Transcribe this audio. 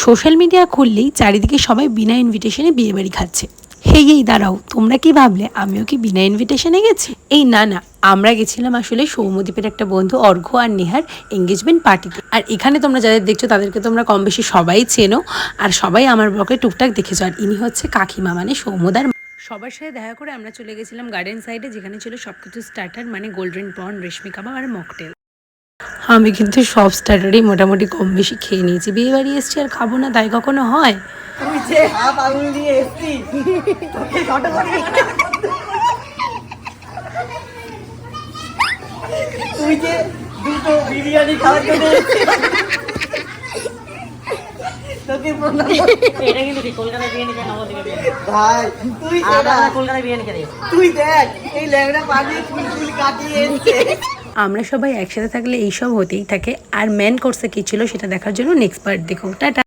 Social media খুললেই চারিদিকে সবাই বিনা ইনভিটেশনে বিয়ে বাড়ি খাচ্ছে। এই দাঁড়াও, তোমরা কি ভাবলে আমিও কি বিনা ইনভিটেশনে গেছি? না, আমরা গেছিলাম আসলে সৌম্যদীপের একটা বন্ধু অর্ঘ্য আর নেহার এঙ্গেজমেন্ট পার্টিতে। আর এখানে তোমরা যাদের দেখছো তাদেরকে তোমরা কম বেশি সবাই চেনো, আর সবাই আমার ব্লগে টুকটাক দেখেছো। আর ইনি হচ্ছে কাকিমা, মানে সৌম্যদার। সবার সাথে দেখা করে আমরা চলে গেছিলাম গার্ডেন সাইডে, যেখানে ছিল সবকিছু স্টার্টার, মানে গোল্ডেন প্রন, রেশমি কাবাব আর মকটেল। আমি কিন্তু সব স্টার্টারই মোটামুটি কম বেশি খেয়ে নিয়েছি। বিয়ে বাড়ি এসছি আর খাবো না, তাই কখনো হয়? তুই যে হাফ আঙুল নিয়ে এসছিস, তোকে ফটো করে তুই যে দুটো বিরিয়ানি খাওয়ার জন্য এসছিস, তোকে প্রণাম। এটা কিন্তু ঠিক, কলকাতায় বিরিয়ানি খাই নবদ্বীপে বিরিয়ানি। ভাই তুই আমরা কলকাতায় বিরিয়ানি খাই। তুই দেখ এই ল্যাংড়া পানি চুল চুল কাটিয়ে এসছে। আমরা সবাই একসাথে থাকলে এইসব হতেই থাকে। আর ম্যান কোর্সে কী ছিল সেটা দেখার জন্য নেক্সট পার্ট দেখো। টাটা।